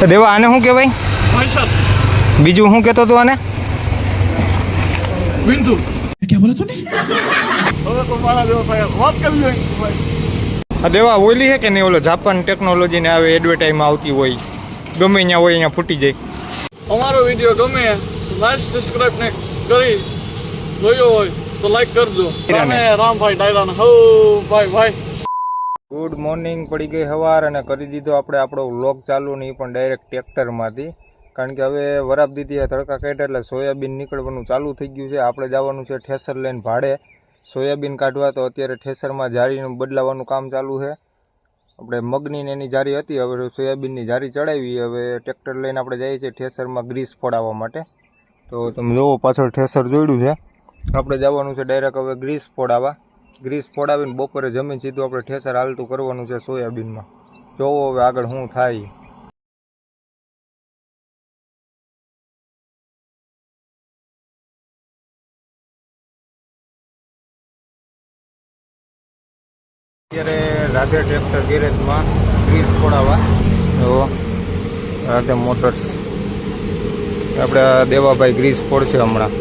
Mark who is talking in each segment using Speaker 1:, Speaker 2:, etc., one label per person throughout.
Speaker 1: દેવા આને શું કહેવાય? બીજું શું કહેતો તું આને?
Speaker 2: વિંધુ.
Speaker 3: क्या बोला तूने?
Speaker 2: હવે તો મારા જેવો થાય વાત કરવી હોય ભાઈ.
Speaker 1: આ દેવા ઓલી છે કે નહીં? ઓલો જાપાન ટેકનોલોજીને આવે એડવર્ટાઈઝમાં આવતી હોય, ગમે ત્યાં હોય અહીંયા ફૂટી જાય.
Speaker 2: અમારો વિડીયો ગમે લાઈક સબસ્ક્રાઇબ ને કરી જોયો હોય તો લાઈક કરજો. રામે રામભાઈ ડાયરાન હો ભાઈ.
Speaker 1: Good morning. પડી ગઈ સવાર અને કરી દીધો આપણે આપણો વ્લોગ ચાલુ, નહીં પણ ડાયરેક્ટ ટ્રેક્ટરમાંથી, કારણ કે હવે વરાપ દીધી તડકા કાઢ્યા એટલે સોયાબીન નીકળવાનું ચાલુ થઈ ગયું છે. આપણે જવાનું છે ઠેસર લઈને ભાડે સોયાબીન કાઢવા. તો અત્યારે ઠેસરમાં જારીનું બદલાવાનું કામ ચાલુ છે. આપણે મગની ને એની જારી હતી, હવે સોયાબીનની જારી ચડાવી. હવે ટ્રેક્ટર લઈને આપણે જઈએ છીએ ઠેસરમાં ગ્રીસ ફોડાવવા માટે. તો તમે જોવો પાછળ ઠેસર જોડ્યું છે. આપણે જવાનું છે ડાયરેક્ટ હવે ગ્રીસ ફોડાવવા. ગ્રીસ ફોડાવીને બપોરે જમીન સીધું આપણે ઠેસર હાલતું કરવાનું છે સોયાબીનમાં. જોવો હવે આગળ શું થાય. અત્યારે રાધે ટ્રેક્ટર ગેરેજમાં ગ્રીસ ફોડાવવા. તો રાધે મોટર્સ આપણે દેવાભાઈ ગ્રીસ ફોડશે હમણાં.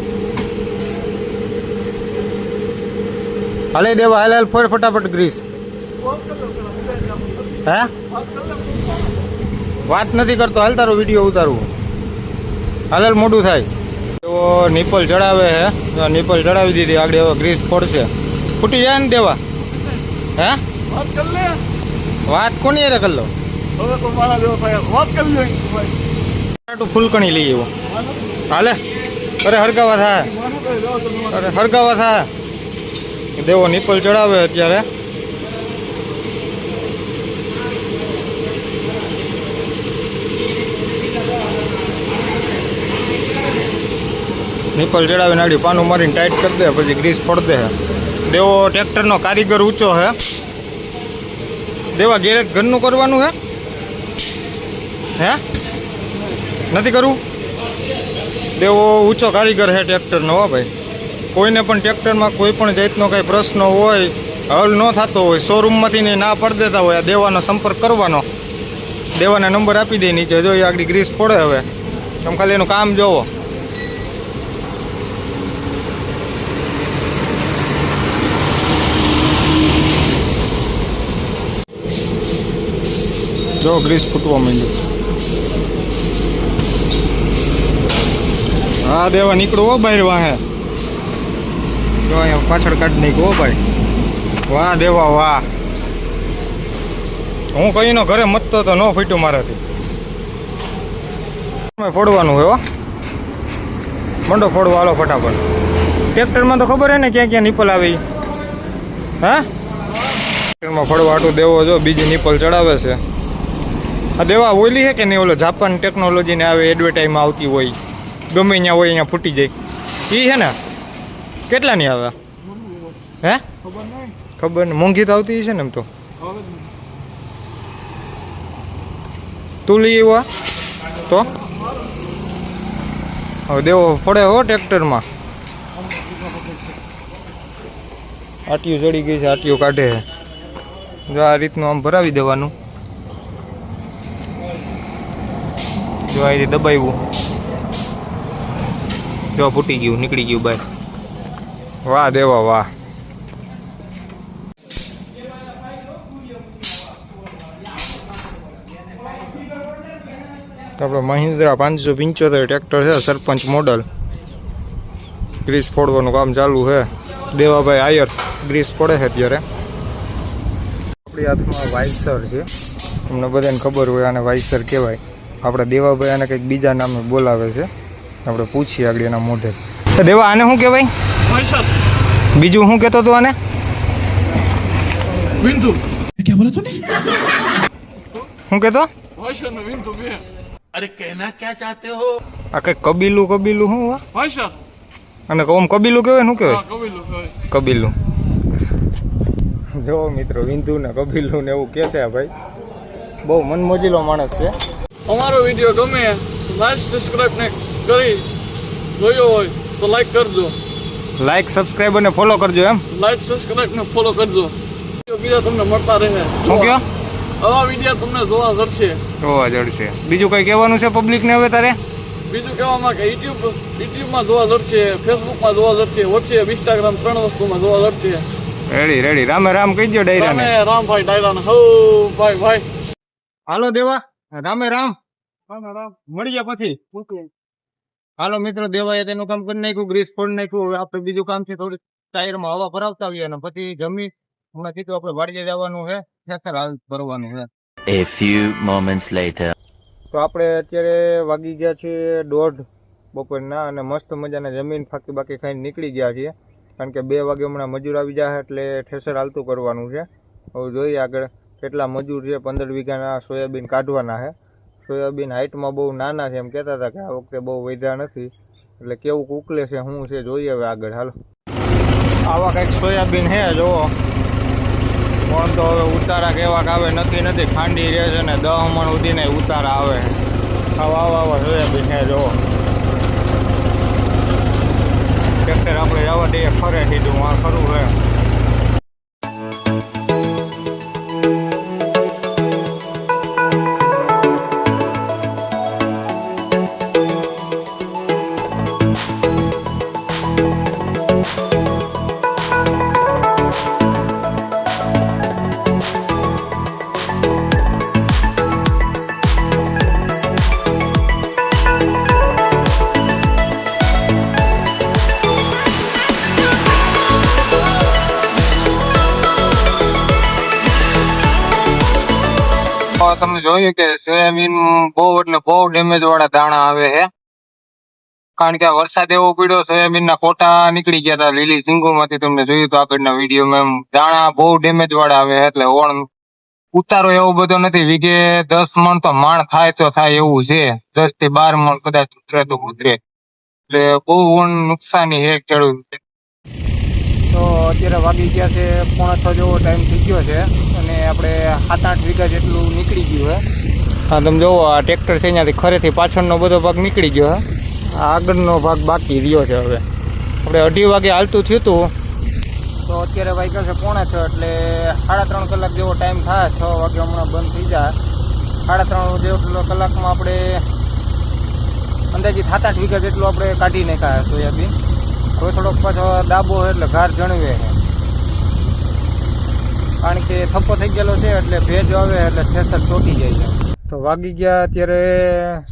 Speaker 1: હાલે દેવા, હાલ ફોડ ફટાફટ ગ્રીસ. હે વાત નથી કરતો, હાલ તારો વિડીયો ઉતારવું. હાલ મોડું થાય. તો નિપલ ચડાવે છે, નિપલ ચડાવી દીધી. આગળ હવે ગ્રીસ ફોડશે. ફૂટી જાય ને દેવા? હે વાત કોની યારે કરી લો?
Speaker 2: હવે તો મારા જેવો થાય વાત કરવી હોય ભાઈ.
Speaker 1: ફૂલકણી લઈ આવ્યો. હાલે અરે હરગાવા થાય, અરે હરગાવા થાય. દેવો નિપલ ચડાવે અત્યારે. નિપલ ચડાવીને નાડી પાનું મારીને ટાઈટ કરી દે, પછી ગ્રીસ ફોડ દે. દેવો ટ્રેક્ટરનો કારીગર ઊંચો છે. દેવા ગેરેજ ઘરનું કરવાનું હે નથી કરવું? દેવો ઊંચો કારીગર છે ટ્રેક્ટરનો. હો ભાઈ, કોઈને પણ ટ્રેક્ટરમાં કોઈ પણ જાતનો કંઈ પ્રશ્ન હોય, હલ ન થતો હોય, શોરૂમમાંથી ના પડી દેતા હોય, આ દેવાનો સંપર્ક કરવાનો. દેવાના નંબર આપી દે નીચે. જો આગળ ગ્રીસ ફોડે. હવે તમે ખાલી એનું કામ જોવો. જો ગ્રીસ ફૂટવા માંડ્યું. હા દેવા નીકળો હો બહાર વાહે. જો અહીંયા પાછળ કાઢી નાખ્યો હો ભાઈ. વાહ દેવા વાહ. હું કહીનો ઘરે મતતો તો ન ફૂટ્યું મારાથી. ફોડવાનું હોય હો. મંડો ફોડવા હાલો ફટાફટ. ટ્રેક્ટરમાં તો ખબર હે ને ક્યાં ક્યાં નિપલ આવી. હા ટ્રેક્ટરમાં ફોડવા આટું દેવો જો બીજી નિપલ ચડાવે છે. આ દેવા ઓલી છે કે નહીં? ઓલો જાપાન ટેકનોલોજીને આવે એડવર્ટાઈઝમાં આવતી હોય, ગમે ત્યાં હોય અહીંયા ફૂટી જાય. એ છે ને? કેટલાની આવે? હે ખબર ને, મોંઘી તો આવતી છે ને એમ તો. તું લઈ આવ્યો તો? હવે દેવો ફોડે હો ટ્રેક્ટરમાં. આટીયું ચડી ગઈ છે, આટીયું કાઢે છે. જો આ રીતનું આમ ભરાવી દેવાનું. જો આ રીતે દબાવ્યું, જો ફૂટી ગયું, નીકળી ગયું બહાર. વાહ દેવા વાહ. આપણે મહિન્દ્રા 575 ટ્રેક્ટર છે, સરપંચ મોડલ. ગ્રીસ ફોડવાનું કામ ચાલુ છે. દેવાભાઈ આયર ગ્રીસ ફોડે છે અત્યારે. આપણી હાથમાં વાઇસર છે. તમને બધાને ખબર હોય આને વાઇસર કહેવાય. આપણે દેવાભાઈ આને કંઈક બીજા નામે બોલાવે છે. આપણે પૂછીએ આગળ એના મોઢે. દેવા આને શું કહેવાય? બીજું શું કહેતો તું આને?
Speaker 2: વિંધુ.
Speaker 3: क्या बोला तूने?
Speaker 1: શું કહેતો?
Speaker 2: વિંધુ બે.
Speaker 3: अरे कहना क्या चाहते हो?
Speaker 1: આ કંઈક કબીલું કબીલું શું?
Speaker 2: ભાઈ
Speaker 1: અને ઓમ કબીલું કહેવાય? શું કહેવાય?
Speaker 2: કબીલું.
Speaker 1: જો મિત્રો વિંધુ ને કબીલું ને એવું કહે છે ભાઈ. બહુ મનમોજીલો માણસ છે.
Speaker 2: અમારો વિડીયો ગમે લાઈક સબસ્ક્રાઇબ ને કરી જોયો હોય તો લાઈક કરજો.
Speaker 1: લાઈક સબસ્ક્રાઇબ અને ફોલો કરજો. એમ
Speaker 2: લાઈક સબસ્ક્રાઇબ ને ફોલો કરજો. બીજા તમને મળતા રહે.
Speaker 1: શું કહો?
Speaker 2: આવા વિડીયો તમને જોવા જડશે.
Speaker 1: જોવા જડશે. બીજું કંઈ કહેવાનું છે પબ્લિકને હવે તારે?
Speaker 2: બીજું કહેવામાં કે યુટ્યુબમાં જોવા જડશે, ફેસબુકમાં જોવા જડશે, વોટ્સએપ, ઇન્સ્ટાગ્રામ 3 વસ્તુમાં જોવા જડશે.
Speaker 1: રેડી રામે રામ કહીજો ડાયરાને.
Speaker 2: રામે રામભાઈ ડાયરાને હો ભાઈ.
Speaker 1: હાલો દેવા, રામે રામ. મળીએ પછી. હાલો મિત્રો, દેવાએ તેનું કામ કરી નાખ્યું, ગ્રીસ ફોડી નાખ્યું. હવે આપણે બીજું કામ છે, થોડી ટાયરમાં હવા ભરાવતા આવીએ અને પછી જમી હમણાં કીધું આપણે વાડીએ જવાનું છે, ખેતર હાલ ભરવાનું છે.
Speaker 4: A few moments later.
Speaker 1: તો આપણે અત્યારે વાગી ગયા છે 1:30 બપોરના અને મસ્ત મજાના જમીન ફાકી બાકી ખાઈને નીકળી ગયા છીએ, કારણ કે 2 વાગે હમણાં મજૂર આવી જાય એટલે ઠેસર હાલતું કરવાનું છે. હવે જોઈએ આગળ કેટલા મજૂર છે. 15 વીઘાના સોયાબીન કાઢવાના છે. સોયાબીન હાઇટમાં બહુ નાના છે, એમ કહેતા હતા કે આ વખતે બહુ વધ્યા નથી, એટલે કેવું ઉકલે છે શું છે જોઈએ હવે આગળ. હાલો, આવા કંઈક સોયાબીન છે જુઓ. પણ તો હવે ઉતારા કેવાક આવે નથી ખાંડી રહે છે ને 10 મણ સુધીને ઉતારા આવે. આવા સોયાબીન છે જુઓ. ટ્રેક્ટર આપણે જવા દઈએ, ફરે સીધું આ ખરું છે. તમે જોયું કે સોયાબીન બહુ એટલે બહુ ડેમેજ વાળા દાણા આવે છે, કારણ કે વરસાદ એવો પડ્યો, સોયાબીન ના કોટા નીકળી ગયા હતા લીલી સિંગો માંથી. તમને જોયું તો આગળના વિડીયોમાં એમ દાણા બહુ ડેમેજ વાળા આવે, એટલે ઓણ ઉતારો એવો બધો નથી. વીઘે 10 મણ તો માણ થાય તો થાય એવું છે, 10 થી 12 મણ કદાચ ઉતરે તો ઉતરે, એટલે બહુ ઓણ નુકસાની છે ખેડૂત. તો અત્યારે વાગી ગયા છે 5:45 જેવો ટાઈમ થઈ ગયો છે અને આપણે 7-8 વીઘા જેટલું નીકળી ગયું છે. હા તમે જોવો, આ ટ્રેક્ટર છે અહીંયાથી ખરેથી પાછળનો બધો ભાગ નીકળી ગયો છે, આ આગળનો ભાગ બાકી રહ્યો છે. હવે આપણે 2:30 વાગે હાલતું થયું હતું, તો અત્યારે વાગ્યા છે 5:45, એટલે 3.5 કલાક જેવો ટાઈમ થાય. 6 વાગે હમણાં બંધ થઈ જાય. 3.5 જેટલો કલાકમાં આપણે અંદાજિત 7-8 વીઘા જેટલું આપણે કાઢી નાખ્યા સોયાબીન. હવે થોડોક પાછો દાબો એટલે ઘાર જણવે છે, કારણ કે થપ્પો થઈ ગયેલો છે, એટલે ભેજ આવે એટલે ઠેસર ચોટી જાય છે. તો વાગી ગયા અત્યારે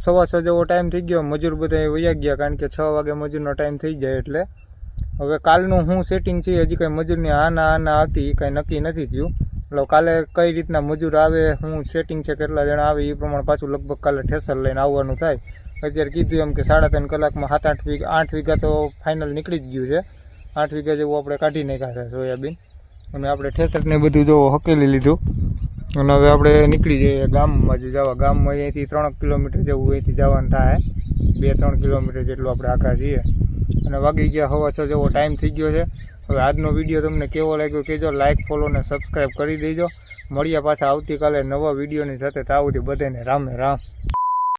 Speaker 1: 6:15 જેવો ટાઈમ થઈ ગયો. મજૂર બધા વયા ગયા, કારણ કે 6 વાગે મજૂરનો ટાઈમ થઈ જાય. એટલે હવે કાલનું શું સેટિંગ છે, હજી કંઈ મજૂરની આના હતી કંઈ નક્કી નથી થયું. એટલે કાલે કઈ રીતના મજૂર આવે, શું સેટિંગ છે, કેટલા જણા આવે એ પ્રમાણે પાછું લગભગ કાલે ઠેસર લઈને આવવાનું થાય. અત્યારે કીધું એમ કે 3.5 કલાકમાં 8 વીઘા તો ફાઇનલ નીકળી જ ગયું છે. 8 વીઘા જેવું આપણે કાઢી નાખ્યા છે સોયાબીન, અને આપણે ઠેસરને બધું જો હકેલી લીધું. અને હવે આપણે નીકળી જઈએ ગામમાં જવા. ગામમાં અહીંયાથી 3 કિલોમીટર જેવું અહીંથી જવાનું થાય, 2-3 કિલોમીટર જેટલું આપણે આખા છીએ. અને વાગી ગયા 6:15 જેવો ટાઈમ થઈ ગયો છે. હવે આજનો વિડીયો તમને કેવો લાગ્યો કહેજો, લાઇક ફોલો ને સબસ્ક્રાઈબ કરી દેજો. મળીએ પાછા આવતીકાલે નવા વિડીયોની સાથે. ત્યાં સુધી બધાને રામે રામ.